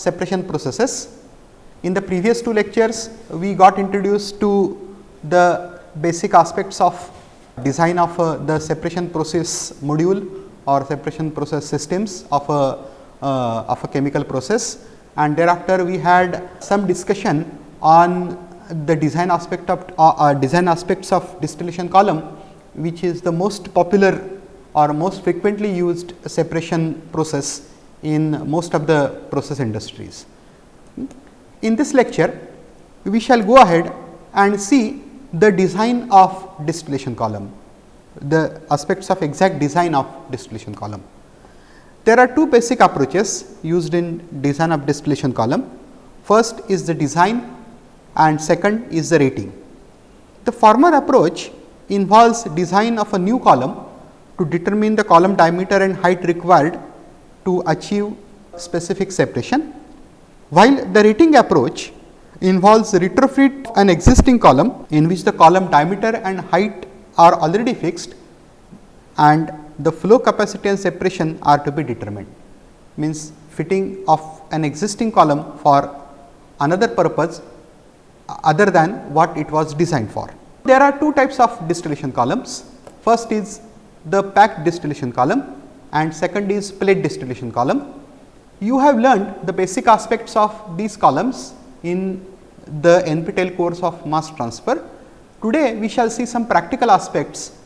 separation processes. In the previous 2 lectures, we got introduced to the basic aspects of design of the separation process module or separation process systems of a chemical process, and thereafter we had some discussion on the design aspect of design aspects of distillation column, which is the most popular or most frequently used separation process in most of the process industries. In this lecture, we shall go ahead and see the design of distillation column, the aspects of exact design of distillation column. There are 2 basic approaches used in design of distillation column. First is the design and second is the rating. The former approach involves design of a new column to determine the column diameter and height required to achieve specific separation, while the rating approach involves retrofit an existing column in which the column diameter and height are already fixed and the flow capacity and separation are to be determined. Means fitting of an existing column for another purpose other than what it was designed for. There are 2 types of distillation columns. First is the packed distillation column and second is plate distillation column. You have learned the basic aspects of these columns in the NPTEL course of mass transfer. Today we shall see some practical aspects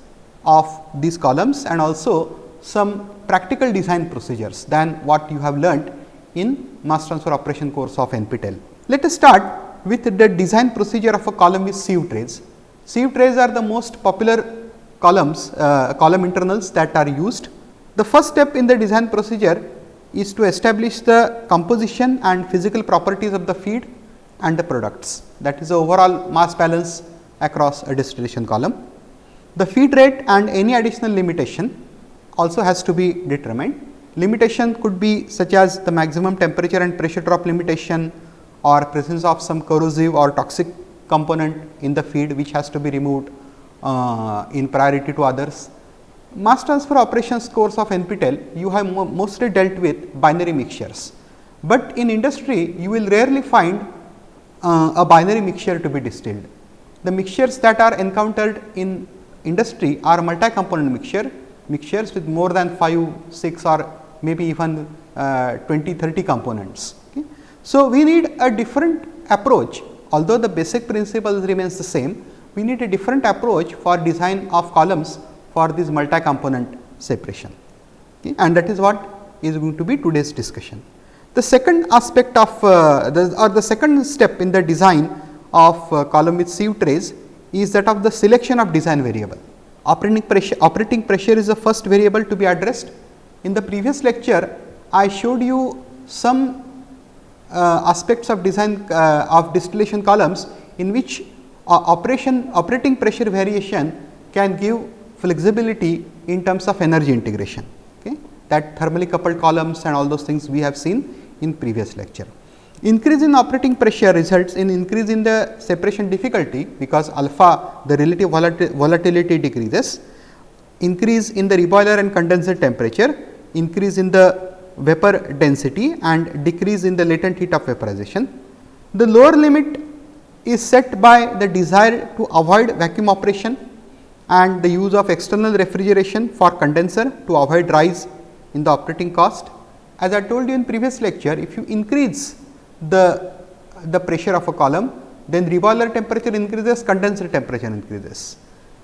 of these columns and also some practical design procedures than what you have learnt in mass transfer operation course of NPTEL. Let us start with the design procedure of a column with sieve trays. Sieve trays are the most popular columns, column internals that are used. The first step in the design procedure is to establish the composition and physical properties of the feed and the products, that is the overall mass balance across a distillation column. The feed rate and any additional limitation also has to be determined. Limitation could be such as the maximum temperature and pressure drop limitation or presence of some corrosive or toxic component in the feed which has to be removed in priority to others. Mass transfer operations course of NPTEL, you have mostly dealt with binary mixtures, but in industry you will rarely find a binary mixture to be distilled. The mixtures that are encountered in industry are multi-component mixtures with more than 5, 6 or maybe even 20, 30 components. Okay. So, we need a different approach, although the basic principle remains the same, we need a different approach for design of columns for this multi-component separation, okay, and that is what is going to be today's discussion. The second aspect of the second step in the design of column with sieve trays is that of the selection of design variable. Operating pressure is the first variable to be addressed. In the previous lecture, I showed you some aspects of design of distillation columns in which operating pressure variation can give flexibility in terms of energy integration, okay, that thermally coupled columns and all those things we have seen in previous lecture. Increase in operating pressure results in increase in the separation difficulty because alpha, the relative volatility decreases, increase in the reboiler and condenser temperature, increase in the vapor density and decrease in the latent heat of vaporization. The lower limit is set by the desire to avoid vacuum operation and the use of external refrigeration for condenser to avoid rise in the operating cost. As I told you in previous lecture, if you increase the pressure of a column, then reboiler temperature increases, condenser temperature increases,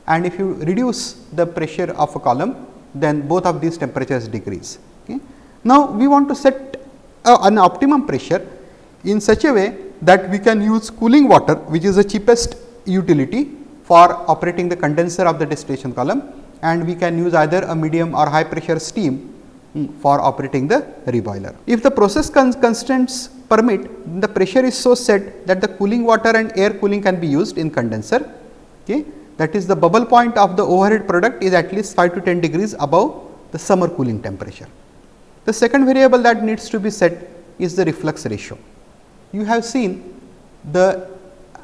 and if you reduce the pressure of a column, then both of these temperatures decrease. Okay. Now, we want to set an optimum pressure in such a way that we can use cooling water, which is the cheapest utility for operating the condenser of the distillation column, and we can use either a medium or high pressure steam for operating the reboiler. If the process constraints permit, the pressure is so set that the cooling water and air cooling can be used in condenser. Okay. That is, the bubble point of the overhead product is at least 5 to 10 degrees above the summer cooling temperature. The second variable that needs to be set is the reflux ratio. You have seen the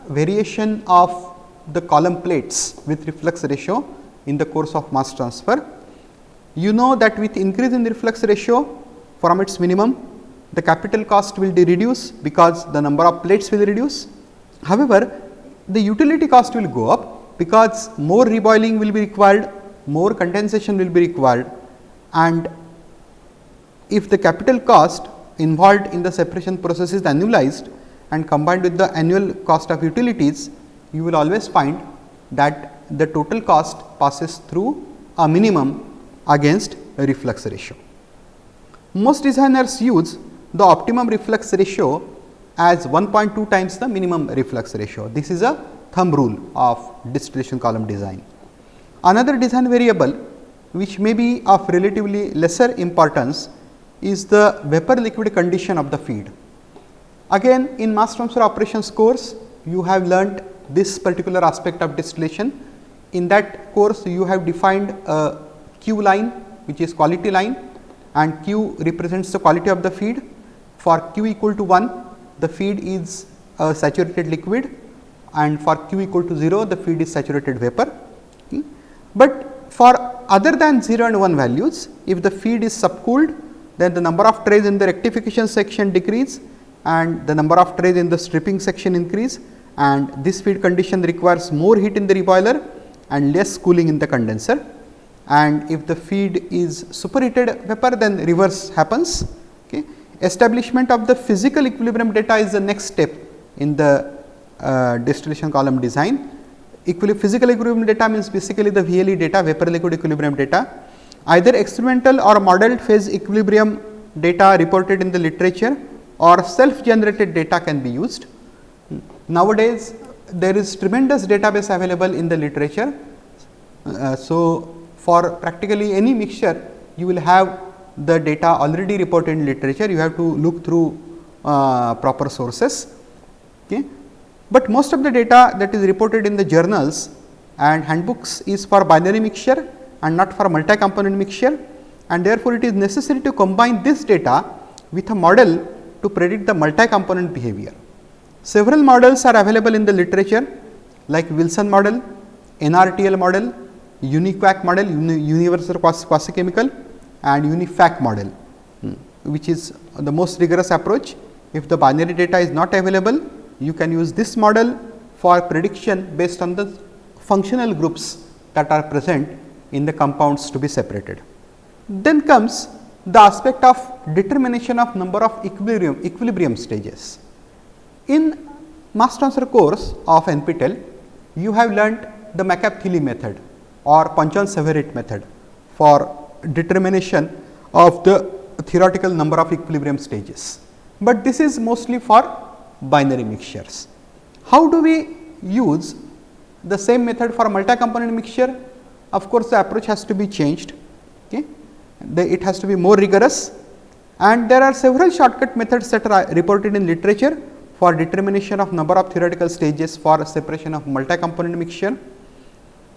variation of the column plates with reflux ratio in the course of mass transfer. You know that with increase in the reflux ratio from its minimum, the capital cost will reduce because the number of plates will reduce. However, the utility cost will go up because more reboiling will be required, more condensation will be required, and if the capital cost involved in the separation process is annualized and combined with the annual cost of utilities, you will always find that the total cost passes through a minimum against a reflux ratio. Most designers use the optimum reflux ratio as 1.2 times the minimum reflux ratio. This is a thumb rule of distillation column design. Another design variable which may be of relatively lesser importance is the vapor liquid condition of the feed. Again, in mass transfer operations course, you have learnt this particular aspect of distillation. In that course, you have defined a Q line, which is quality line, and Q represents the quality of the feed. For Q equal to 1, the feed is a saturated liquid, and for Q equal to 0, the feed is saturated vapor. But for other than 0 and 1 values, if the feed is subcooled, then the number of trays in the rectification section decrease and the number of trays in the stripping section increase, and this feed condition requires more heat in the reboiler and less cooling in the condenser. And if the feed is superheated vapor, then reverse happens. Okay. Establishment of the physical equilibrium data is the next step in the distillation column design. Physical equilibrium data means basically the VLE data, vapor liquid equilibrium data. Either experimental or modeled phase equilibrium data reported in the literature or self generated data can be used. Nowadays, there is tremendous database available in the literature. So, for practically any mixture, you will have the data already reported in literature. You have to look through proper sources. Okay. But most of the data that is reported in the journals and handbooks is for binary mixture and not for multi-component mixture, and therefore, it is necessary to combine this data with a model to predict the multi-component behavior. Several models are available in the literature like Wilson model, NRTL model, UniQuack model, universal quasi-chemical, and UniFac model, which is the most rigorous approach. If the binary data is not available, you can use this model for prediction based on the functional groups that are present in the compounds to be separated. Then comes the aspect of determination of number of equilibrium stages. In mass transfer course of NPTEL, you have learnt the McCabe-Thiele method or Panchon-Severett method for determination of the theoretical number of equilibrium stages, but this is mostly for binary mixtures. How do we use the same method for multi-component mixture? Of course, the approach has to be changed. Okay. It has to be more rigorous, and there are several shortcut methods that are reported in literature for determination of number of theoretical stages for separation of multi-component mixture.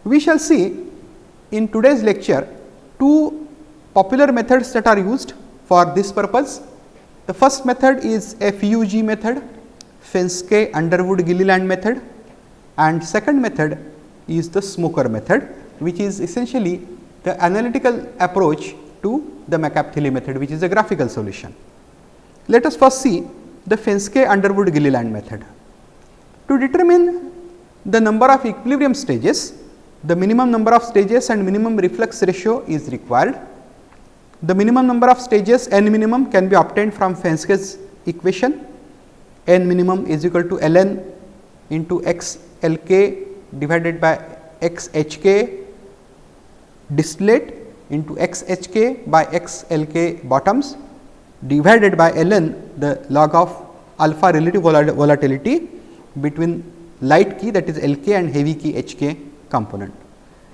We shall see in today's lecture two popular methods that are used for this purpose. The first method is FUG method, Fenske, Underwood, Gilliland method, and second method is the smoker method, which is essentially the analytical approach to the McCabe-Thiele method, which is a graphical solution. Let us first see the Fenske, Underwood, Gilliland method. To determine the number of equilibrium stages, the minimum number of stages and minimum reflux ratio is required. The minimum number of stages n minimum can be obtained from Fenske's equation. N minimum is equal to ln into x Lk divided by x Hk distillate into x Hk by x Lk bottoms divided by ln the log of alpha relative volatility between light key, that is Lk, and heavy key Hk component.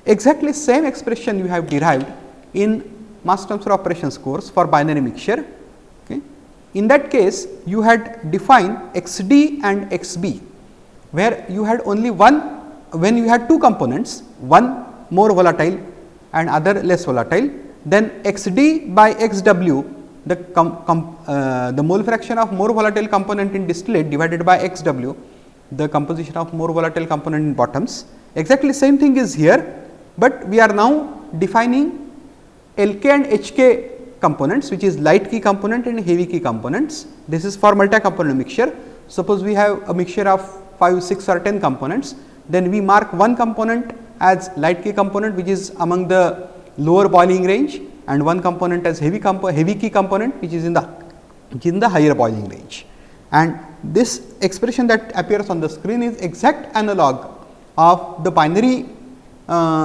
Exactly same expression you have derived in mass transfer operations course for binary mixture. Okay. In that case, you had defined Xd and Xb, where you had only one, when you had two components, one more volatile and other less volatile, then Xd by Xw, the mole fraction of more volatile component in distillate divided by Xw, the composition of more volatile component in bottoms. Exactly same thing is here, but we are now defining Lk and Hk components, which is light key component and heavy key components. This is for multi-component mixture. Suppose we have a mixture of 5, 6 or 10 components, then we mark one component as light key component, which is among the lower boiling range, and one component as heavy key component, which is in the higher boiling range. And this expression that appears on the screen is exact analog of the binary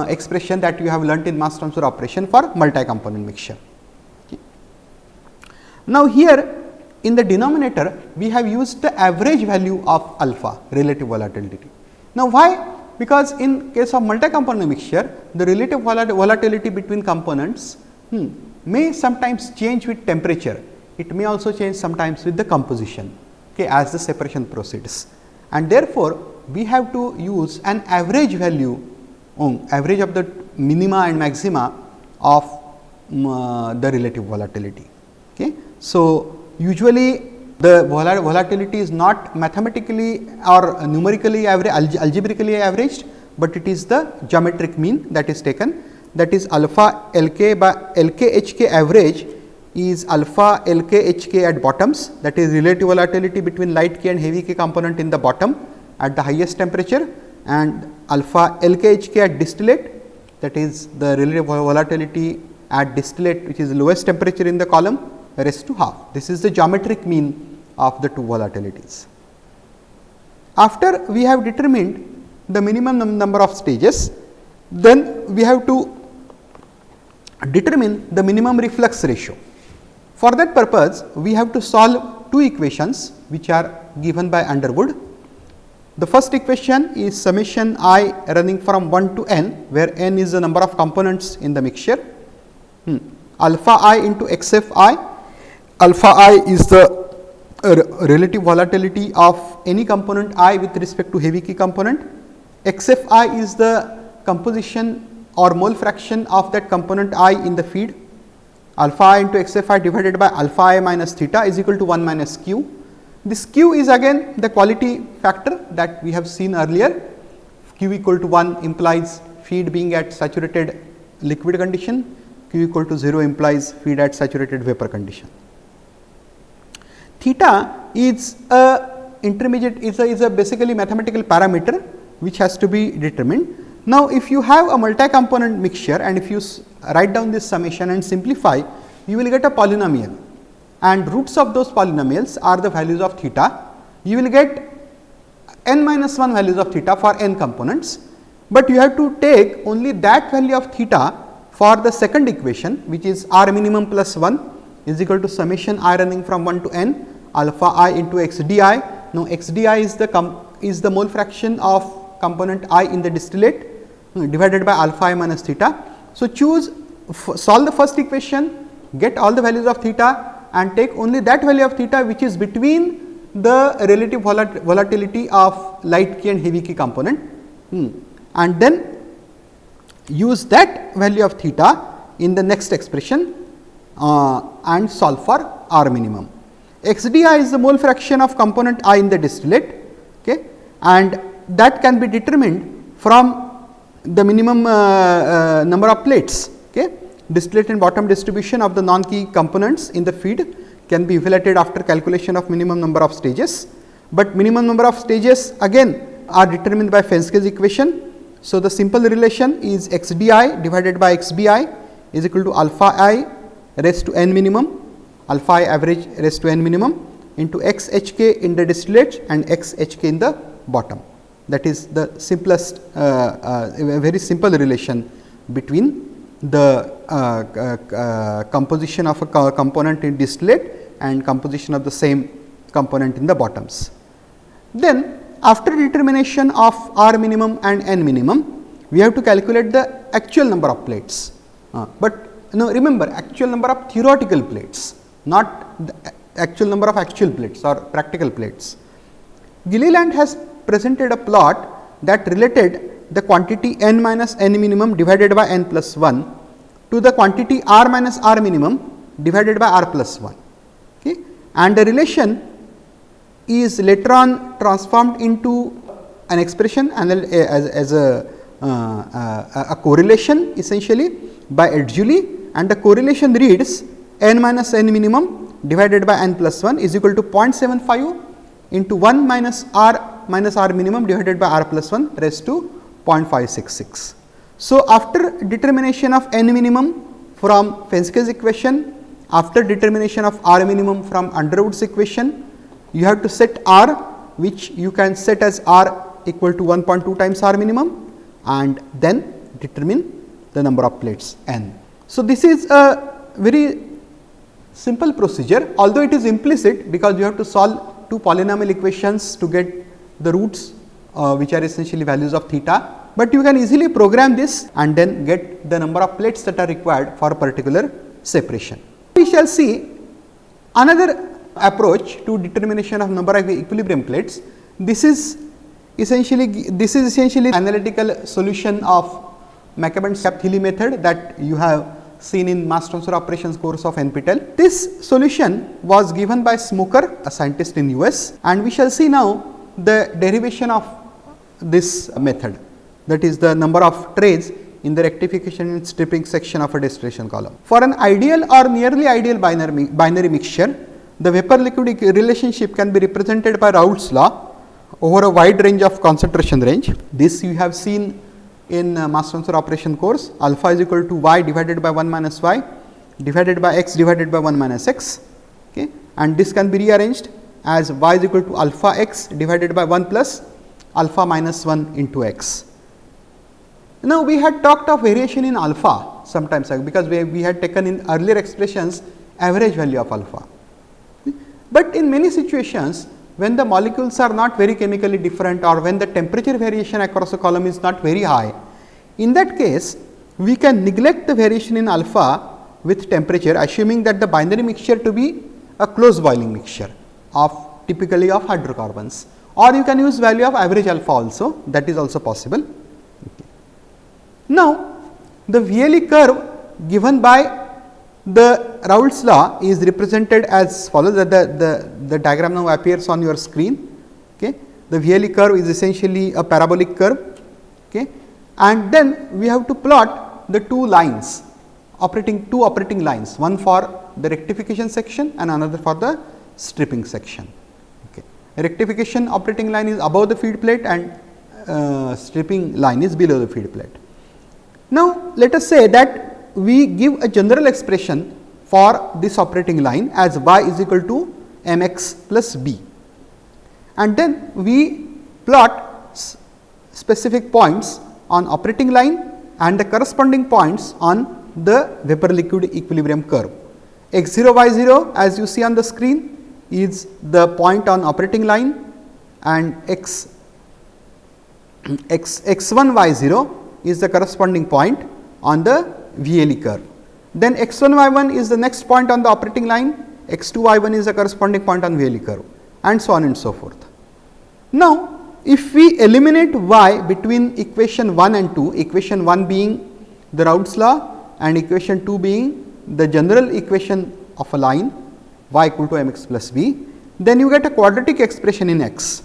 expression that you have learnt in mass transfer operation for multi-component mixture. Okay. Now, here in the denominator we have used the average value of alpha, relative volatility. Now, why? Because in case of multi-component mixture, the relative volatility between components may sometimes change with temperature. It may also change sometimes with the composition, okay, as the separation proceeds, and therefore, we have to use an average value, average of the minima and maxima of the relative volatility. Okay. So, usually the volatility is not mathematically or numerically algebraically averaged, but it is the geometric mean that is taken, that is alpha Lk by Lk Hk average is alpha Lk Hk at bottoms, that is relative volatility between light key and heavy key component in the bottom at the highest temperature, and alpha Lk Hk at distillate, that is the relative volatility at distillate, which is lowest temperature in the column, raised to half. This is the geometric mean of the two volatilities. After we have determined the minimum number of stages, then we have to determine the minimum reflux ratio. For that purpose, we have to solve two equations which are given by Underwood. The first equation is summation I running from 1 to n, where n is the number of components in the mixture, alpha I into xf I. Alpha I is the relative volatility of any component I with respect to heavy key component. xf I is the composition or mole fraction of that component I in the feed. Alpha I into xf I divided by alpha I minus theta is equal to 1 minus q. This q is again the quality factor that we have seen earlier. Q equal to 1 implies feed being at saturated liquid condition, q equal to 0 implies feed at saturated vapor condition. Theta is a intermediate, is a basically mathematical parameter which has to be determined. Now, if you have a multi-component mixture and if you write down this summation and simplify, you will get a polynomial, and roots of those polynomials are the values of theta. You will get n minus 1 values of theta for n components, but you have to take only that value of theta for the second equation, which is r minimum plus 1 is equal to summation I running from 1 to n alpha I into x di. Now, x di is the mole fraction of component I in the distillate divided by alpha I minus theta. So, solve the first equation, get all the values of theta and take only that value of theta which is between the relative volatility of light key and heavy key component, and then use that value of theta in the next expression and solve for r minimum. X di is the mole fraction of component I in the distillate, okay, and that can be determined from the minimum number of plates. Okay. Distillate and bottom distribution of the non-key components in the feed can be evaluated after calculation of minimum number of stages, but minimum number of stages again are determined by Fenske's equation. So, the simple relation is x di divided by x bi is equal to alpha I raised to n minimum, alpha I average raised to n minimum into x hk in the distillate and x hk in the bottom. That is the simplest, very simple relation between the composition of a component in distillate and composition of the same component in the bottoms. Then, after determination of r minimum and n minimum, we have to calculate the actual number of plates, but now remember actual number of theoretical plates, not the actual number of actual plates or practical plates. Gilliland has presented a plot that related the quantity n minus n minimum divided by n plus 1 to the quantity r minus r minimum divided by r plus 1, okay, and the relation is later on transformed into an expression and as a correlation essentially by Edgely, and the correlation reads n minus n minimum divided by n plus 1 is equal to 0.75 into 1 minus r minimum divided by r plus 1 raised to 0.566. So, after determination of n minimum from Fenske's equation, after determination of r minimum from Underwood's equation, you have to set r, which you can set as r equal to 1.2 times r minimum, and then determine the number of plates n. So, this is a very simple procedure, although it is implicit because you have to solve two polynomial equations to get the roots which are essentially values of theta, but you can easily program this and then get the number of plates that are required for a particular separation. We shall see another approach to determination of number of equilibrium plates. This is essentially analytical solution of McCabe-Healy method that you have seen in mass transfer operations course of NPTEL. This solution was given by Smoker, a scientist in US, and we shall see now the derivation of this method, that is the number of trays in the rectification and stripping section of a distillation column. For an ideal or nearly ideal binary mixture, the vapor liquid relationship can be represented by Raoult's law over a wide range of concentration range. This you have seen in mass transfer operation course. Alpha is equal to y divided by 1 minus y divided by x divided by 1 minus x, okay, and this can be rearranged as y is equal to alpha x divided by 1 plus alpha minus 1 into x. Now, we had talked of variation in alpha sometimes because we had taken in earlier expressions average value of alpha, but in many situations when the molecules are not very chemically different or when the temperature variation across a column is not very high, in that case we can neglect the variation in alpha with temperature, assuming that the binary mixture to be a close boiling mixture of typically of hydrocarbons, or you can use value of average alpha also, that is also possible. Okay. Now, the VLE curve given by the Raoult's law is represented as follows. The diagram now appears on your screen. Okay. The VLE curve is essentially a parabolic curve, okay, and then we have to plot the two operating lines, one for the rectification section and another for the stripping section. Okay. Rectification operating line is above the feed plate and stripping line is below the feed plate. Now, let us say that we give a general expression for this operating line as y is equal to mx plus b, and then we plot specific points on operating line and the corresponding points on the vapor liquid equilibrium curve. x0 y0, as you see on the screen, is the point on operating line, and x1 y0 is the corresponding point on the VLE curve. Then x1 y1 is the next point on the operating line, x2 y1 is the corresponding point on VLE curve, and so on and so forth. Now, if we eliminate y between equation 1 and 2, equation 1 being the Raoult's law and equation 2 being the general equation of a line y equal to mx plus b, then you get a quadratic expression in x,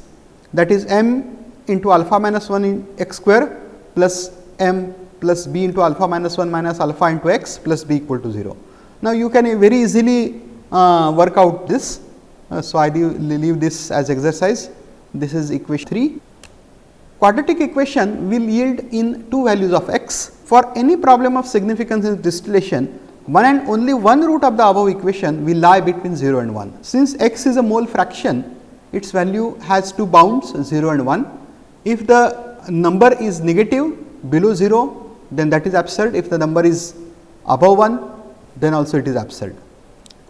that is m into alpha minus 1 in x square plus m plus b into alpha minus 1 minus alpha into x plus b equal to 0. Now, you can very easily work out this. So, I leave this as exercise. This is equation 3. Quadratic equation will yield in two values of x. For any problem of significance in distillation, one and only one root of the above equation will lie between 0 and 1. Since x is a mole fraction, its value has two bounds 0 and 1. If the number is negative below 0, then that is absurd. If the number is above 1, then also it is absurd.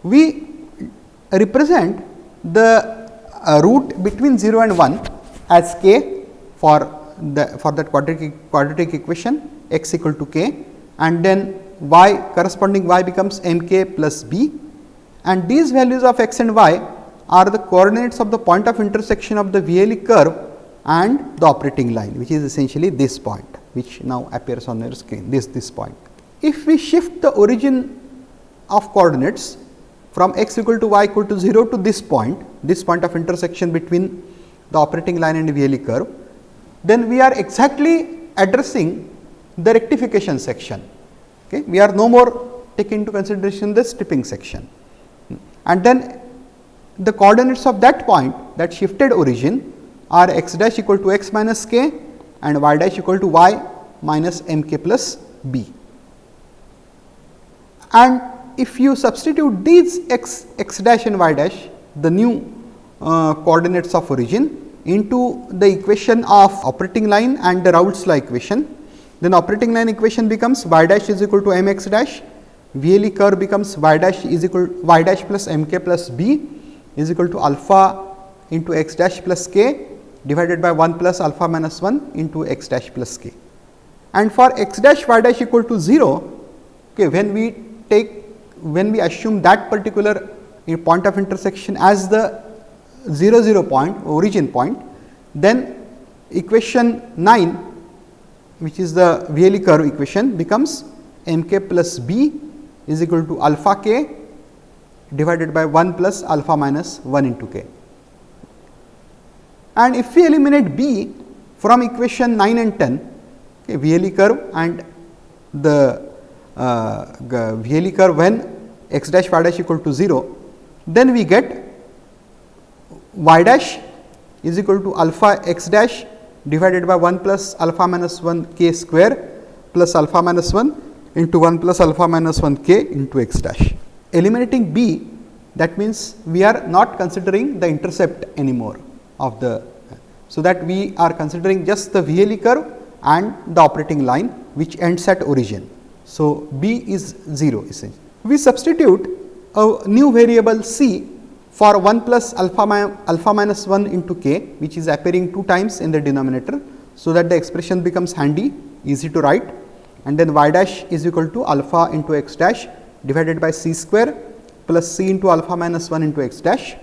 We represent the root between 0 and 1 as k for that quadratic equation, x equal to k, and then y corresponding y becomes mk plus b, and these values of x and y are the coordinates of the point of intersection of the VLE curve and the operating line, which is essentially this point, which now appears on your screen, this point. If we shift the origin of coordinates from x equal to y equal to 0 to this point of intersection between the operating line and the VLE curve, then we are exactly addressing the rectification section. Okay. We are no more take into consideration the stripping section, and then the coordinates of that point, that shifted origin, are x dash equal to x minus k and y dash equal to y minus m k plus b. And if you substitute these x dash and y dash, the new coordinates of origin, into the equation of operating line and the Raoult's law equation, then operating line equation becomes y dash is equal to m x dash, VLE curve becomes y dash is equal y dash plus m k plus b is equal to alpha into x dash plus k divided by 1 plus alpha minus 1 into x dash plus k. And for x dash y dash equal to 0, okay, when we assume that particular point of intersection as the 0 0 point, origin point, then equation 9, which is the VLE curve equation, becomes m k plus b is equal to alpha k divided by 1 plus alpha minus 1 into k. And if we eliminate b from equation 9 and 10, okay, VLE curve and the VLE curve when x dash y dash equal to 0, then we get y dash is equal to alpha x dash divided by 1 plus alpha minus 1 k square plus alpha minus 1 into 1 plus alpha minus 1 k into x dash. Eliminating b, that means we are not considering the intercept anymore of the, so that we are considering just the VLE curve and the operating line which ends at origin. So, b is 0 essentially. We substitute a new variable c for 1 plus alpha minus 1 into k, which is appearing 2 times in the denominator, so that the expression becomes handy, easy to write, and then y dash is equal to alpha into x dash divided by c square plus c into alpha minus 1 into x dash.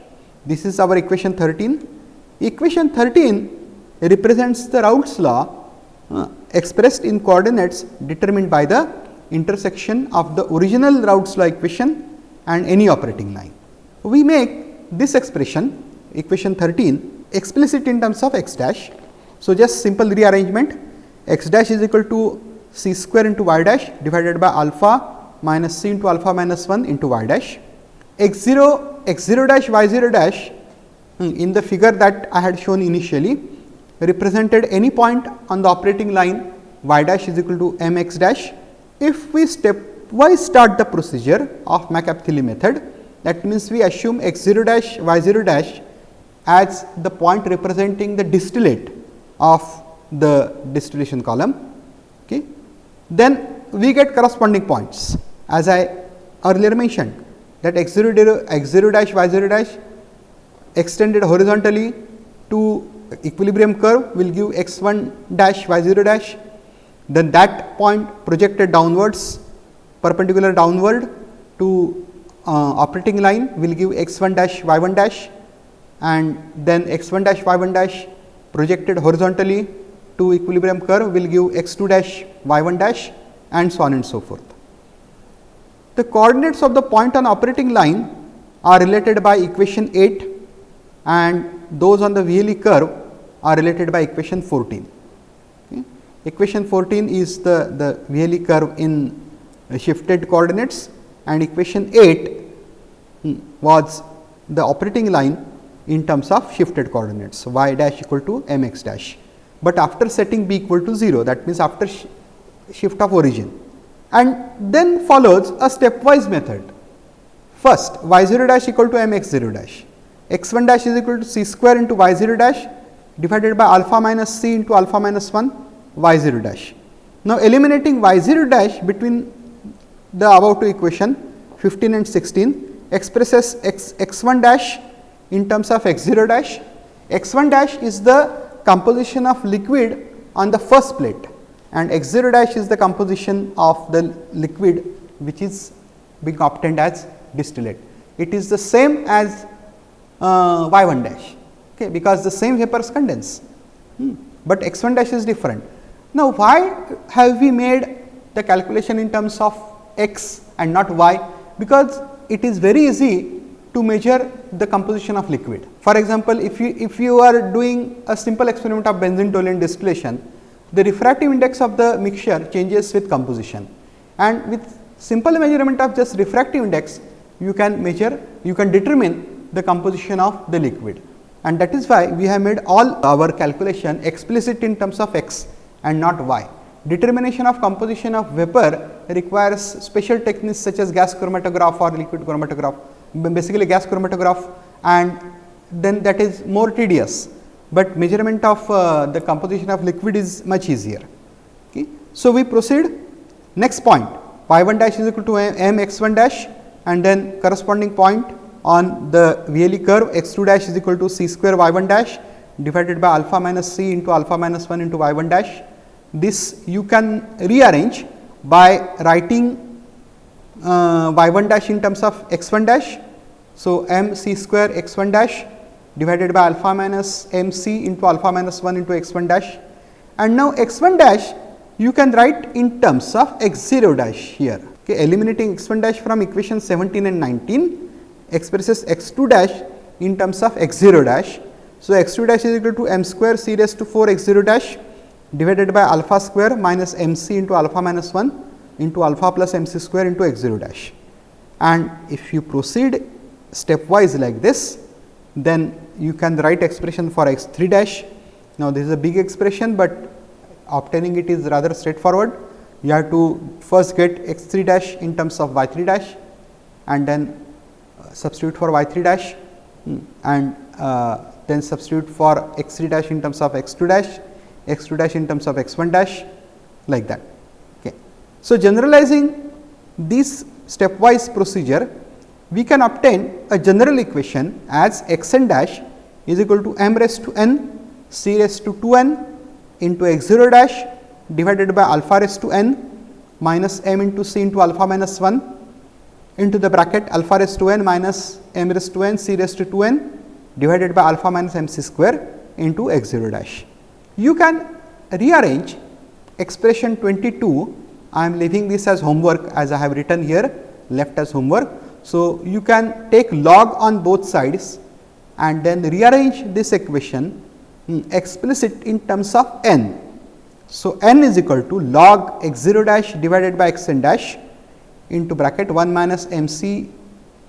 This is our equation 13. Equation 13 represents the Raoult's law expressed in coordinates determined by the intersection of the original Raoult's law equation and any operating line. We make this expression, equation 13, explicit in terms of x dash. So, just simple rearrangement, x dash is equal to c square into y dash divided by alpha minus c into alpha minus 1 into y dash. x0 dash y0 dash in the figure that I had shown initially represented any point on the operating line y dash is equal to m x dash. If we stepwise start the procedure of McApthily method, that means we assume x0 dash y0 dash as the point representing the distillate of the distillation column, okay. Then we get corresponding points, as I earlier mentioned, that x0 dash y0 dash extended horizontally to equilibrium curve will give x1 dash y0 dash, then that point projected downwards, perpendicular downward to operating line will give x1 dash y1 dash, and then x1 dash y1 dash projected horizontally to equilibrium curve will give x2 dash y1 dash, and so on and so forth. The coordinates of the point on operating line are related by equation 8, and those on the VLE curve are related by equation 14. Okay. Equation 14 is the VLE curve in shifted coordinates, and equation 8 was the operating line in terms of shifted coordinates, so y dash equal to m x dash, but after setting b equal to 0, that means after shift of origin. And then follows a stepwise method. First, y0 dash equal to m x0 dash, x1 dash is equal to c square into y0 dash divided by alpha minus c into alpha minus 1 y0 dash. Now, eliminating y0 dash between the above two equation 15 and 16 expresses x1 dash in terms of x0 dash. x1 dash is the composition of liquid on the first plate, and x0 dash is the composition of the liquid which is being obtained as distillate. It is the same as y1 dash, okay, because the same vapors condense, but x1 dash is different. Now, why have we made the calculation in terms of x and not y? Because it is very easy to measure the composition of liquid. For example, if you are doing a simple experiment of benzene toluene distillation, the refractive index of the mixture changes with composition, and with simple measurement of just refractive index, you can measure, you can determine the composition of the liquid, and that is why we have made all our calculation explicit in terms of x and not y. Determination of composition of vapor requires special techniques such as gas chromatograph or liquid chromatograph, basically gas chromatograph, and then that is more tedious, but measurement of the composition of liquid is much easier. Okay. So, we proceed next point, y 1 dash is equal to m x 1 dash, and then corresponding point on the VLE curve x 2 dash is equal to c square y 1 dash divided by alpha minus c into alpha minus 1 into y 1 dash. This you can rearrange by writing y 1 dash in terms of x 1 dash. So, m c square x 1 dash divided by alpha minus m c into alpha minus 1 into x 1 dash, and now x 1 dash you can write in terms of x 0 dash here. Okay, eliminating x 1 dash from equation 17 and 19 expresses x 2 dash in terms of x 0 dash. So, x 2 dash is equal to m square c raised to 4 x 0 dash divided by alpha square minus m c into alpha minus 1 into alpha plus m c square into x 0 dash. And if you proceed stepwise like this, then you can write expression for x 3 dash. Now, this is a big expression, but obtaining it is rather straightforward. You have to first get x 3 dash in terms of y 3 dash, and then substitute for y 3 dash, and then substitute for x 3 dash in terms of x 2 dash, x 2 dash in terms of x 1 dash, like that. Okay. So, generalizing this stepwise procedure, we can obtain a general equation as x n dash is equal to m raised to n c raised to 2 n into x 0 dash divided by alpha raised to n minus m into c into alpha minus 1 into the bracket alpha raised to n minus m raised to n c raised to 2 n divided by alpha minus m c square into x 0 dash. You can rearrange expression 22. I am leaving this as homework, as I have written here, left as homework. So, you can take log on both sides and then rearrange this equation explicit in terms of n. So, n is equal to log x 0 dash divided by x n dash into bracket 1 minus m c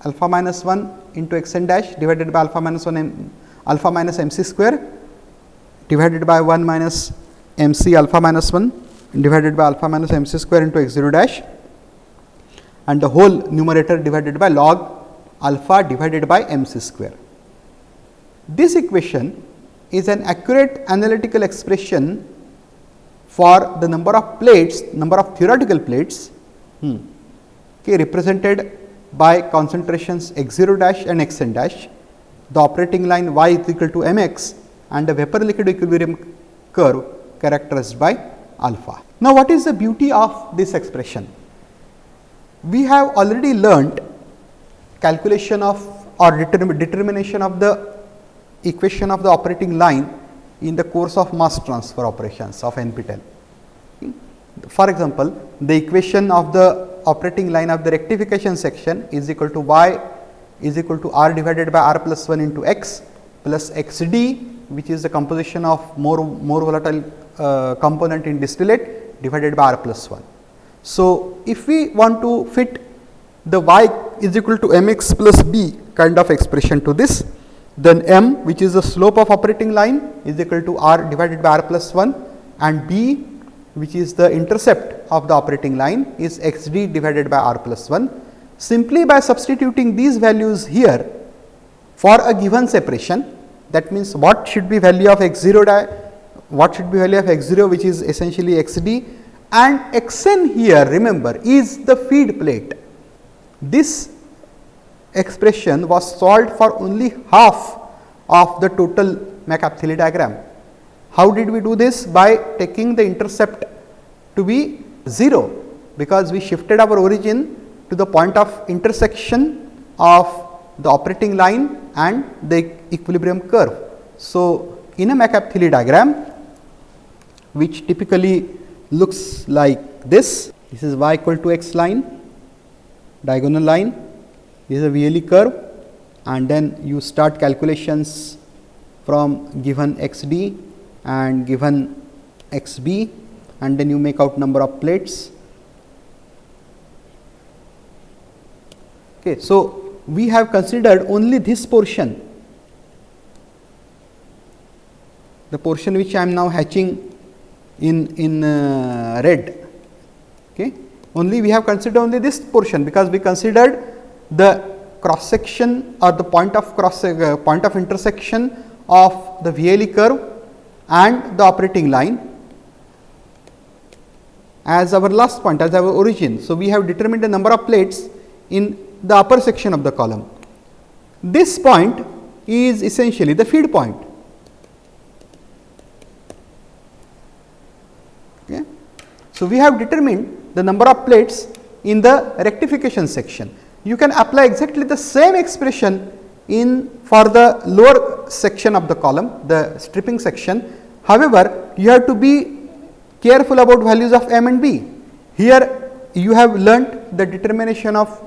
alpha minus 1 into x n dash divided by alpha minus 1 alpha minus m c square divided by 1 minus m c alpha minus 1 divided by alpha minus m c square into x 0 dash, and the whole numerator divided by log alpha divided by m c square. This equation is an accurate analytical expression for the number of plates, number of theoretical plates, represented by concentrations x 0 dash and x n dash, the operating line y is equal to m x, and the vapor liquid equilibrium curve characterized by alpha. Now, what is the beauty of this expression? We have already learnt calculation of or determination of the equation of the operating line in the course of mass transfer operations of NPTEL. For example, the equation of the operating line of the rectification section is equal to y is equal to r divided by r plus 1 into x plus x d, which is the composition of more volatile component in distillate, divided by r plus 1. So, if we want to fit the y is equal to m x plus b kind of expression to this, then m, which is the slope of operating line, is equal to r divided by r plus 1, and b, which is the intercept of the operating line, is x d divided by r plus 1. Simply by substituting these values here for a given separation, that means what should be value of x 0 what should be value of x 0, which is essentially x d, and x n here, remember, is the feed plate. This expression was solved for only half of the total McApthily diagram. How did we do this? By taking the intercept to be 0, because we shifted our origin to the point of intersection of the operating line and the equilibrium curve. So, in a McApthily diagram, which typically looks like this is y equal to x line, diagonal line, this is a VLE curve, and then you start calculations from given x d and given x b, and then you make out number of plates, Okay. So, we have considered only this portion, the portion which I am now hatching in red. Okay. Only we have considered only this portion, because we considered the cross section or the point of intersection of the VLE curve and the operating line as our last point, as our origin. So, we have determined the number of plates in the upper section of the column. This point is essentially the feed point. Okay. So, we have determined the number of plates in the rectification section. You can apply exactly the same expression for the lower section of the column, the stripping section. However, you have to be careful about values of m and b. Here you have learnt the determination of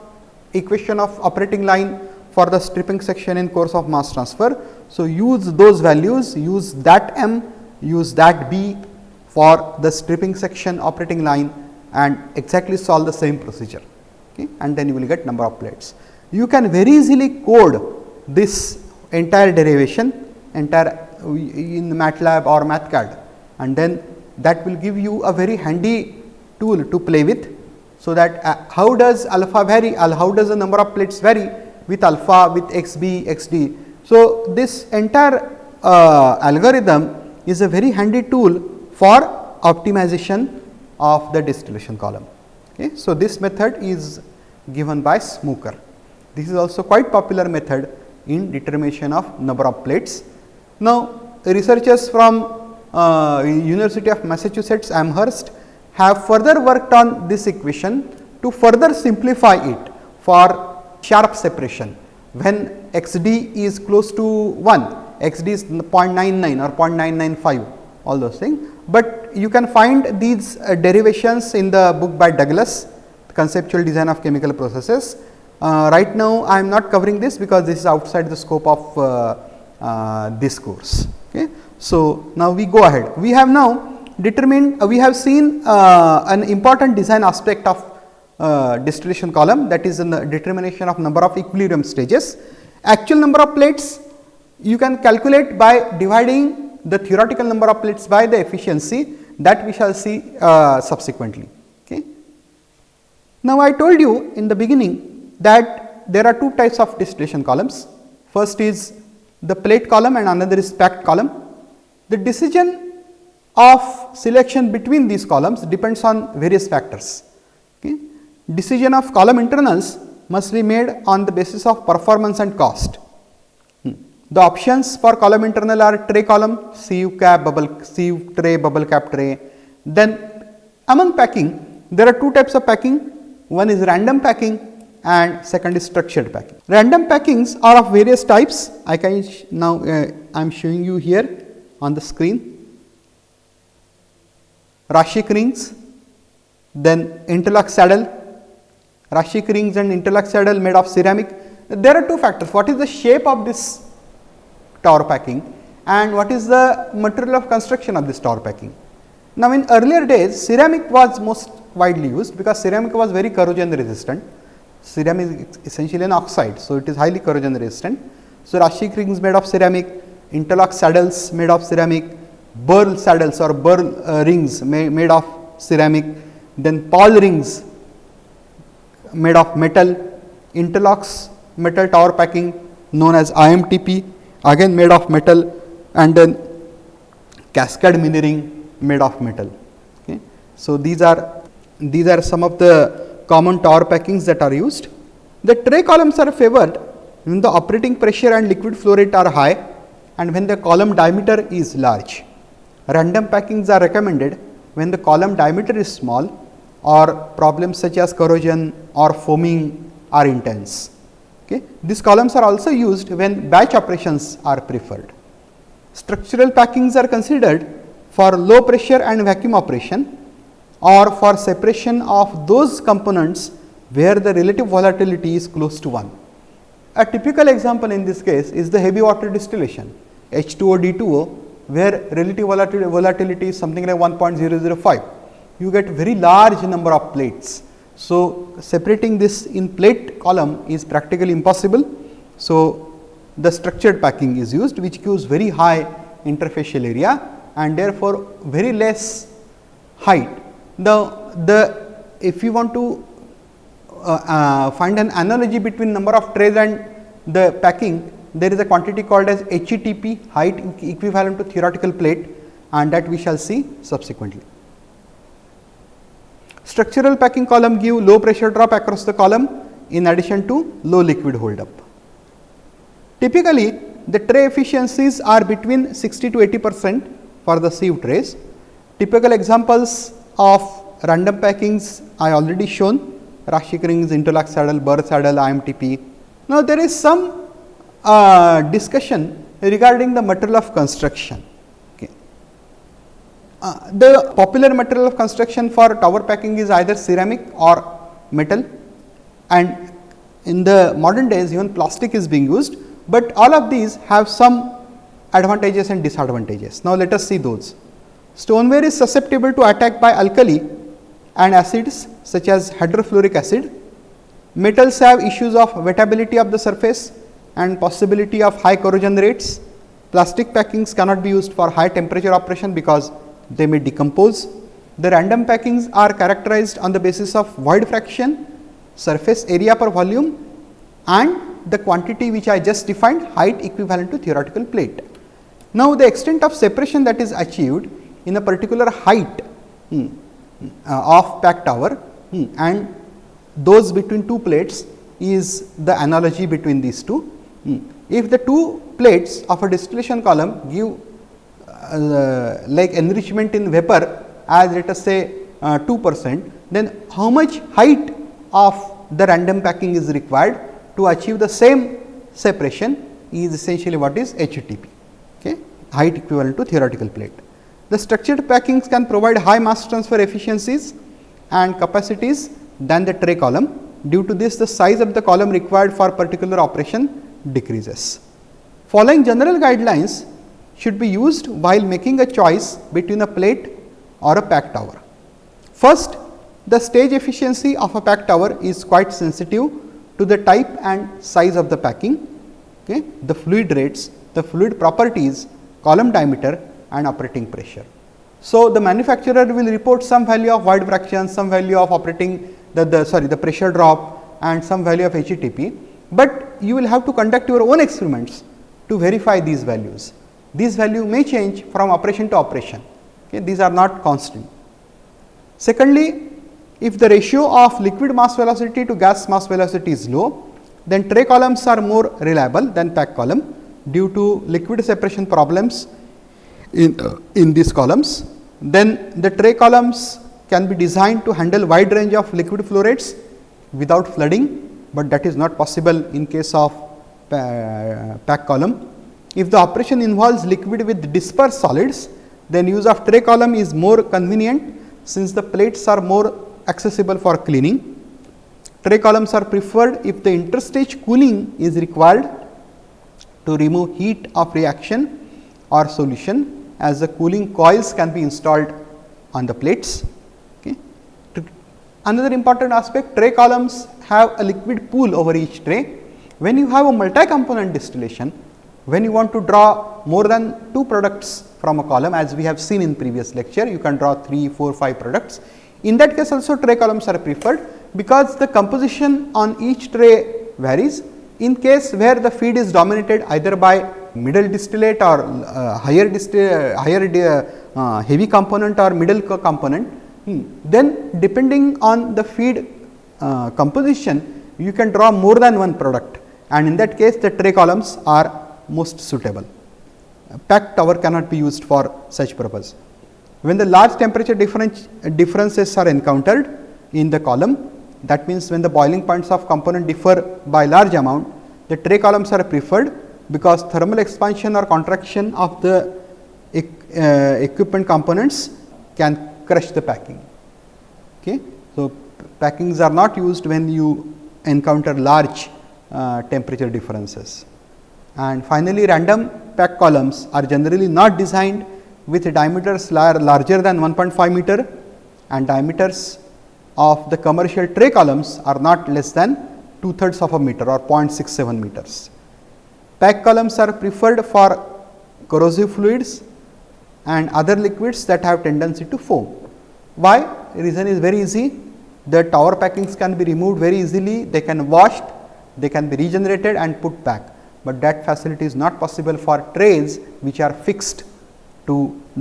equation of operating line for the stripping section in course of mass transfer. So, use those values, use that m, use that b for the stripping section operating line, and exactly solve the same procedure. Okay, and then you will get number of plates. You can very easily code this entire derivation in MATLAB or MathCAD, and then that will give you a very handy tool to play with. So, that how does alpha vary, how does the number of plates vary with alpha, with xb, xd. So, this entire algorithm is a very handy tool for optimization of the distillation column. Okay. So, this method is given by Smooker. This is also quite popular method in determination of number of plates. Now, researchers from University of Massachusetts Amherst have further worked on this equation to further simplify it for sharp separation. When xd is close to 1, xd is 0.99 or 0.995, all those things. But you can find these derivations in the book by Douglas, Conceptual Design of Chemical Processes. Right now, I am not covering this because this is outside the scope of this course. Okay. So, now we go ahead. We have now determined, we have seen an important design aspect of distillation column, that is in the determination of number of equilibrium stages. Actual number of plates you can calculate by dividing the theoretical number of plates by the efficiency, that we shall see subsequently. Okay. Now, I told you in the beginning that there are two types of distillation columns. First is the plate column and another is packed column. The decision of selection between these columns depends on various factors. Okay. Decision of column internals must be made on the basis of performance and cost. The options for column internal are tray column, sieve cap, sieve tray, bubble cap tray. Then among packing, there are two types of packing. One is random packing and second is structured packing. Random packings are of various types. I can now I am showing you here on the screen. Rashik rings, then interlock saddle. Rashik rings and interlock saddle made of ceramic. There are two factors. What is the shape of this tower packing and what is the material of construction of this tower packing? Now, in earlier days, ceramic was most widely used because ceramic was very corrosion resistant. Ceramic is essentially an oxide, so it is highly corrosion resistant. So, Rashik rings made of ceramic, interlock saddles made of ceramic, burl saddles or burl rings made of ceramic, then pawl rings made of metal, interlocks metal tower packing known as IMTP, again made of metal, and then cascade mirroring made of metal. Okay. So, these are some of the common tower packings that are used. The tray columns are favored when the operating pressure and liquid flow rate are high and when the column diameter is large. Random packings are recommended when the column diameter is small or problems such as corrosion or foaming are intense. Okay. These columns are also used when batch operations are preferred. Structural packings are considered for low pressure and vacuum operation or for separation of those components where the relative volatility is close to 1. A typical example in this case is the heavy water distillation H2O D2O, where relative volatility is something like 1.005. You get very large number of plates. So, separating this in plate column is practically impossible. So, the structured packing is used, which gives very high interfacial area and therefore, very less height. If you want to find an analogy between number of trays and the packing, there is a quantity called as HETP, height equivalent to theoretical plate, and that we shall see subsequently. Structural packing column give low pressure drop across the column in addition to low liquid hold up. Typically, the tray efficiencies are between 60 to 80% for the sieve trays. Typical examples of random packings I already shown, Rashik rings, interlock saddle, burr saddle, IMTP. Now, there is some discussion regarding the material of construction. The popular material of construction for tower packing is either ceramic or metal, and in the modern days even plastic is being used, but all of these have some advantages and disadvantages. Now, let us see those. Stoneware is susceptible to attack by alkali and acids such as hydrofluoric acid. Metals have issues of wettability of the surface and possibility of high corrosion rates. Plastic packings cannot be used for high temperature operation because they may decompose. The random packings are characterized on the basis of void fraction, surface area per volume, and the quantity which I just defined, height equivalent to theoretical plate. Now, the extent of separation that is achieved in a particular height of packed tower and those between two plates is the analogy between these two. If the two plates of a distillation column give like enrichment in vapor as let us say 2%, then how much height of the random packing is required to achieve the same separation is essentially what is HETP, okay, height equivalent to theoretical plate. The structured packings can provide high mass transfer efficiencies and capacities than the tray column. Due to this, the size of the column required for particular operation decreases. Following general guidelines should be used while making a choice between a plate or a packed tower. First, the stage efficiency of a packed tower is quite sensitive to the type and size of the packing, okay, the fluid rates, the fluid properties, column diameter and operating pressure. So, the manufacturer will report some value of void fraction, some value of operating the pressure drop and some value of HETP, but you will have to conduct your own experiments to verify these values. These value may change from operation to operation, okay, these are not constant. Secondly, if the ratio of liquid mass velocity to gas mass velocity is low, then tray columns are more reliable than packed column due to liquid separation problems in these columns. Then the tray columns can be designed to handle wide range of liquid flow rates without flooding, but that is not possible in case of packed column. If the operation involves liquid with dispersed solids, then use of tray column is more convenient since the plates are more accessible for cleaning. Tray columns are preferred if the interstage cooling is required to remove heat of reaction or solution, as the cooling coils can be installed on the plates. Okay. Another important aspect, tray columns have a liquid pool over each tray. When you have a multi-component distillation, when you want to draw more than 2 products from a column, as we have seen in previous lecture, you can draw 3, 4, 5 products. In that case also tray columns are preferred because the composition on each tray varies. In case where the feed is dominated either by middle distillate or heavy component or middle component, then depending on the feed composition you can draw more than one product, and in that case the tray columns are most suitable. Packed tower cannot be used for such purpose. When the large temperature differences are encountered in the column, that means when the boiling points of component differ by large amount, the tray columns are preferred because thermal expansion or contraction of the equipment components can crush the packing. Okay. So, packings are not used when you encounter large temperature differences. And finally, random packed columns are generally not designed with diameters larger than 1.5 meter and diameters of the commercial tray columns are not less than 2/3 of a meter or 0.67 meters. Pack columns are preferred for corrosive fluids and other liquids that have tendency to foam. Why? The reason is very easy. The tower packings can be removed very easily, they can washed, they can be regenerated and put back, but that facility is not possible for trays which are fixed to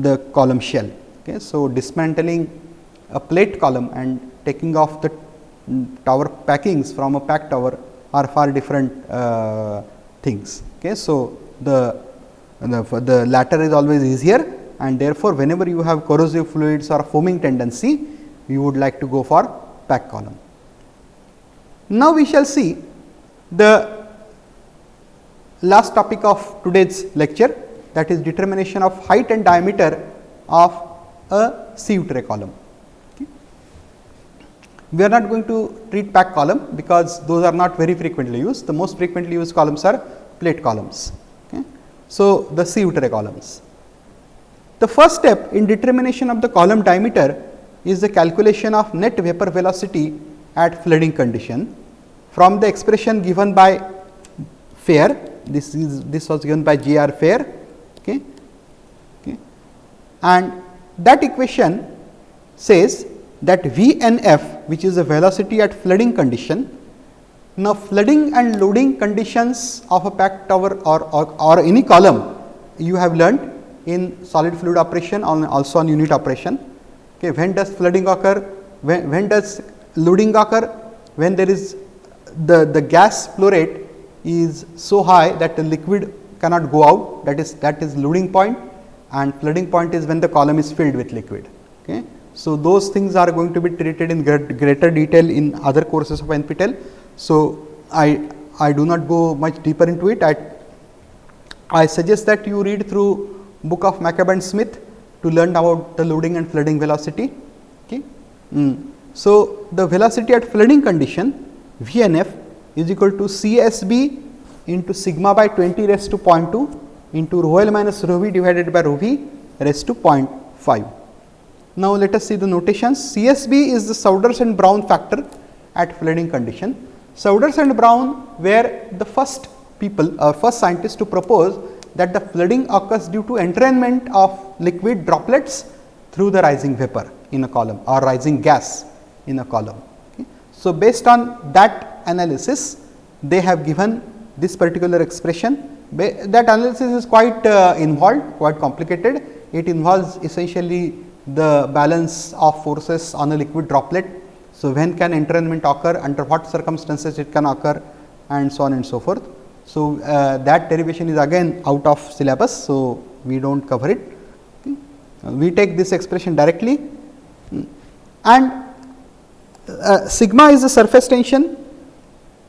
the column shell. Okay. So, dismantling a plate column and taking off the tower packings from a packed tower are far different things. Okay. So, the latter is always easier, and therefore, whenever you have corrosive fluids or foaming tendency, you would like to go for pack column. Now, we shall see the last topic of today's lecture, that is determination of height and diameter of a sieve tray column. Okay. We are not going to treat pack column because those are not very frequently used. The most frequently used columns are plate columns. Okay. So, the sieve tray columns. The first step in determination of the column diameter is the calculation of net vapor velocity at flooding condition from the expression given by Fair. This was given by J.R. Fair, okay. Okay. And that equation says that VNF, which is the velocity at flooding condition. Now, flooding and loading conditions of a packed tower or any column you have learnt in solid fluid operation, also on unit operation. Okay, when does flooding occur? When does loading occur? When there is the gas flow rate is so high that the liquid cannot go out, that is loading point, and flooding point is when the column is filled with liquid. Okay. So, those things are going to be treated in greater detail in other courses of NPTEL. So, I do not go much deeper into it. I suggest that you read through book of McCabe and Smith to learn about the loading and flooding velocity. Okay. So, the velocity at flooding condition VNF is equal to CSB into sigma by 20 raised to 0.2 into rho L minus rho V divided by rho V raised to 0.5. Now, let us see the notations. CSB is the Souders and Brown factor at flooding condition. Souders and Brown were the first people or first scientists to propose that the flooding occurs due to entrainment of liquid droplets through the rising vapor in a column or rising gas in a column. Okay. So, based on that analysis, they have given this particular expression. That analysis is quite involved, quite complicated. It involves essentially the balance of forces on a liquid droplet. So, when can entrainment occur, under what circumstances it can occur, and so on and so forth. So, that derivation is again out of syllabus. So, we do not cover it. Okay. We take this expression directly, and sigma is the surface tension.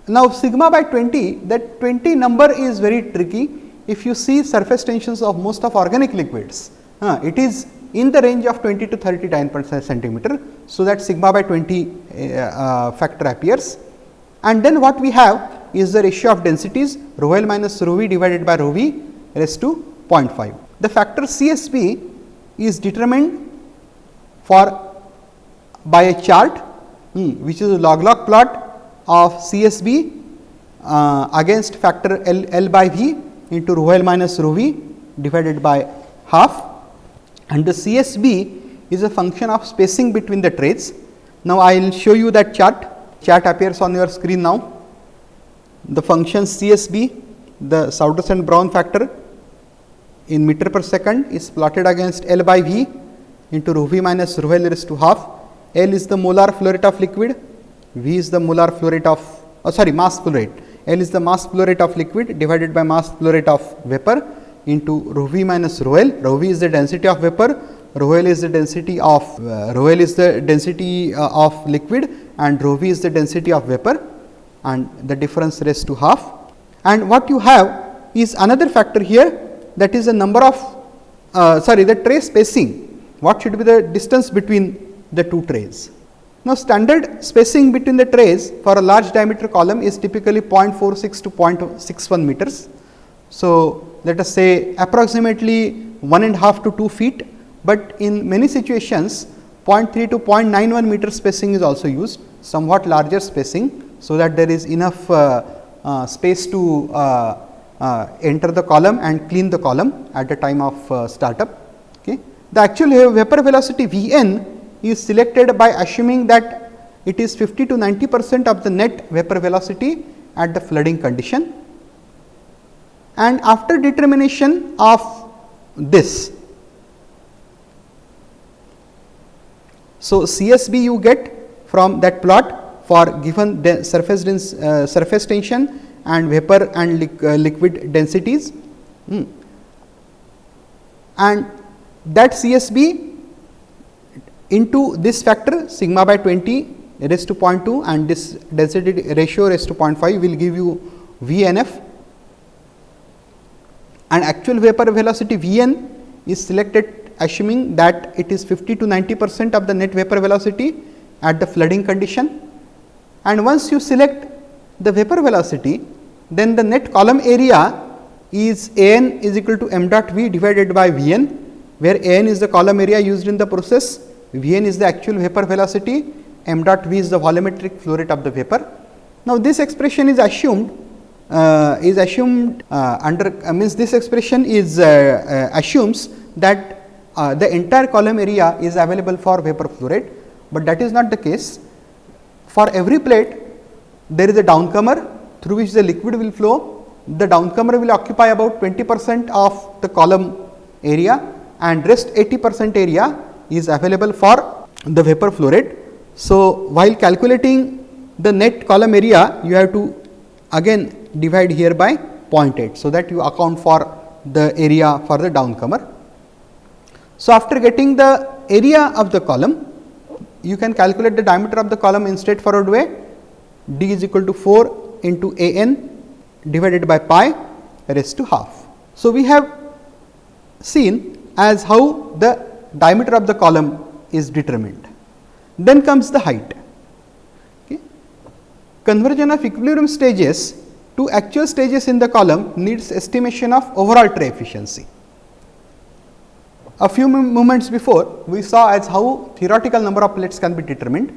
Now, sigma by 20, that 20 number is very tricky. If you see surface tensions of most of organic liquids, it is in the range of 20 to 39% centimeter. So, that sigma by 20 factor appears, and then what we have is the ratio of densities rho L minus rho V divided by rho V raised to 0.5. The factor CSB is determined by a chart which is a log plot of CSB against factor L by V into rho L minus rho V divided by half, and the CSB is a function of spacing between the trays. Now, I will show you that chart appears on your screen now. The function CSB, the Souders and Brown factor in meter per second, is plotted against L by V into rho V minus rho L raised to half. L is the molar flow rate of liquid, V is the molar flow rate of mass flow rate. L is the mass flow rate of liquid divided by mass flow rate of vapor into rho V minus rho L. Rho V is the density of vapor, rho L is the density of liquid, and rho V is the density of vapor, and the difference raised to half. And what you have is another factor here, that is the number of the tray spacing. What should be the distance between the two trays? Now, standard spacing between the trays for a large diameter column is typically 0.46 to 0.61 meters. So, let us say approximately 1.5 to 2 feet, but in many situations 0.3 to 0.91 meter spacing is also used, somewhat larger spacing, so that there is enough space to enter the column and clean the column at the time of startup. Okay. The actual vapor velocity Vn is selected by assuming that it is 50 to 90% of the net vapor velocity at the flooding condition, and after determination of this, so CSB you get from that plot for given surface tension and vapor and liquid densities, and that CSB into this factor sigma by 20 raised to 0.2 and this density ratio raised to 0.5 will give you VNF, and actual vapor velocity Vn is selected assuming that it is 50 to 90% of the net vapor velocity at the flooding condition, and once you select the vapor velocity, then the net column area is An is equal to m dot V divided by Vn, where An is the column area used in the process, Vn is the actual vapor velocity, m dot V is the volumetric flow rate of the vapor. Now, this expression is assumed means this expression is assumes that the entire column area is available for vapor flow rate, but that is not the case. For every plate there is a downcomer through which the liquid will flow. The downcomer will occupy about 20% of the column area, and rest 80% area is available for the vapor flow rate. So, while calculating the net column area, you have to again divide here by 0.8, so that you account for the area for the downcomer. So, after getting the area of the column, you can calculate the diameter of the column in straightforward way. D is equal to 4 into An divided by pi raised to half. So, we have seen as how the diameter of the column is determined. Then comes the height. Okay. Conversion of equilibrium stages to actual stages in the column needs estimation of overall tray efficiency. A few moments before, we saw as how theoretical number of plates can be determined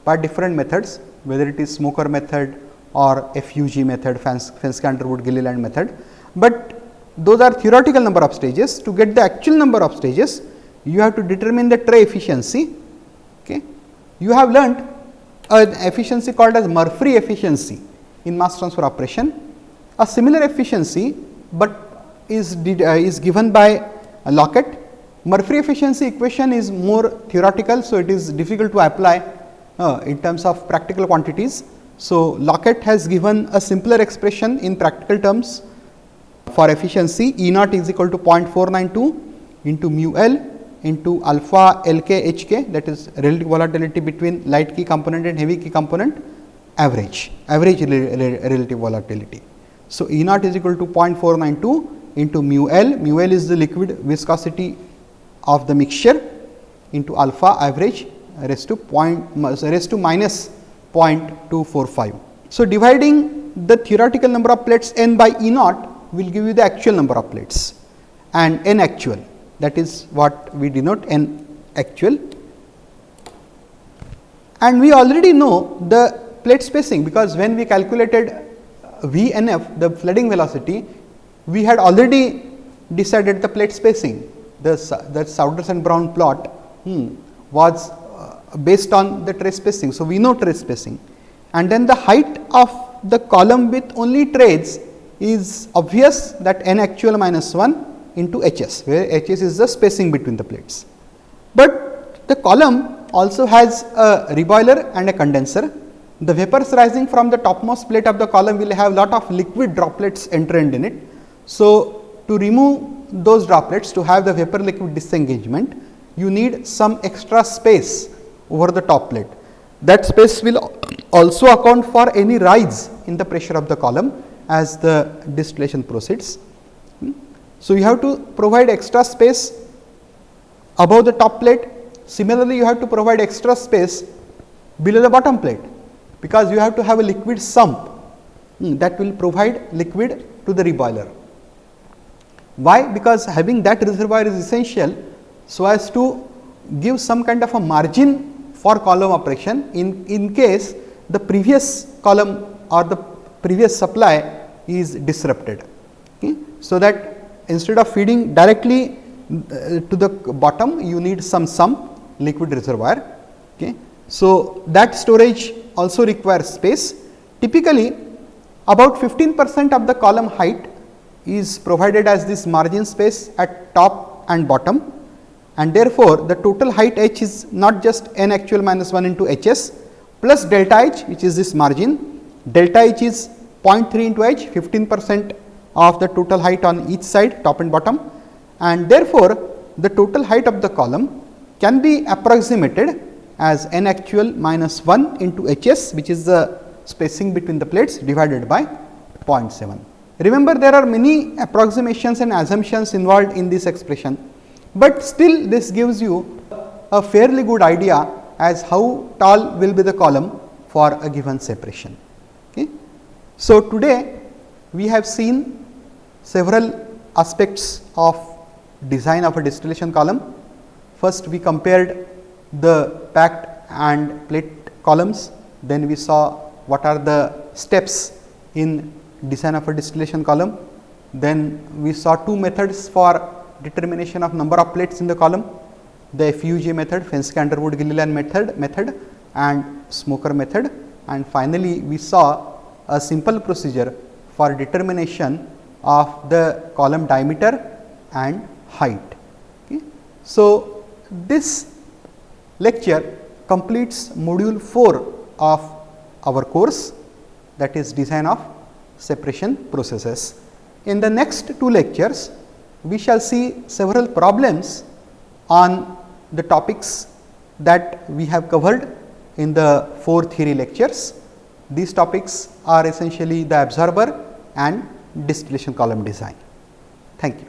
by different methods, whether it is smoker method or FUG method, Fenske, Underwood, Gilliland method, but those are theoretical number of stages. To get the actual number of stages, you have to determine the tray efficiency. Okay. You have learnt an efficiency called as Murphy efficiency in mass transfer operation. A similar efficiency, but is given by Lockett. Murphy efficiency equation is more theoretical, so it is difficult to apply in terms of practical quantities. So, Lockett has given a simpler expression in practical terms for efficiency. E naught is equal to 0.492 into mu L into alpha Lk Hk, that is relative volatility between light key component and heavy key component, average relative volatility. So, E naught is equal to 0.492 into mu L is the liquid viscosity of the mixture into alpha average raised to minus 0.245. So, dividing the theoretical number of plates n by E naught will give you the actual number of plates, and n actual, that is what we denote n actual. And we already know the plate spacing, because when we calculated VNF, the flooding velocity, we had already decided the plate spacing. The Souders and Brown plot was based on the tray spacing. So, we know tray spacing, and then the height of the column with only trays is obvious, that n actual minus 1 into Hs, where Hs is the spacing between the plates. But the column also has a reboiler and a condenser. The vapors rising from the topmost plate of the column will have lot of liquid droplets entrained in it. So, to remove those droplets, to have the vapor liquid disengagement, you need some extra space over the top plate. That space will also account for any rise in the pressure of the column as the distillation proceeds. So, you have to provide extra space above the top plate. Similarly, you have to provide extra space below the bottom plate, because you have to have a liquid sump that will provide liquid to the reboiler. Why? Because having that reservoir is essential, so as to give some kind of a margin for column operation in case the previous column or the previous supply is disrupted. Okay. So, that instead of feeding directly to the bottom, you need some liquid reservoir. Okay. So, that storage also requires space. Typically, about 15% of the column height is provided as this margin space at top and bottom, and therefore, the total height h is not just n actual minus 1 into h s plus delta h, which is this margin. Delta h is 0.3 into h, 15% of the total height on each side, top and bottom, and therefore, the total height of the column can be approximated as n actual minus 1 into h s, which is the spacing between the plates, divided by 0.7. Remember, there are many approximations and assumptions involved in this expression, but still this gives you a fairly good idea as how tall will be the column for a given separation. Okay. So, today we have seen several aspects of design of a distillation column. First, we compared the packed and plate columns, then we saw what are the steps in design of a distillation column. Then we saw two methods for determination of number of plates in the column, the FUJ method, Fenske Underwood Gilliland method and smoker method, and finally, we saw a simple procedure for determination of the column diameter and height. Okay. So, this lecture completes module 4 of our course, that is design of separation processes. In the next two lectures, we shall see several problems on the topics that we have covered in the 4 theory lectures. These topics are essentially the absorber and distillation column design. Thank you.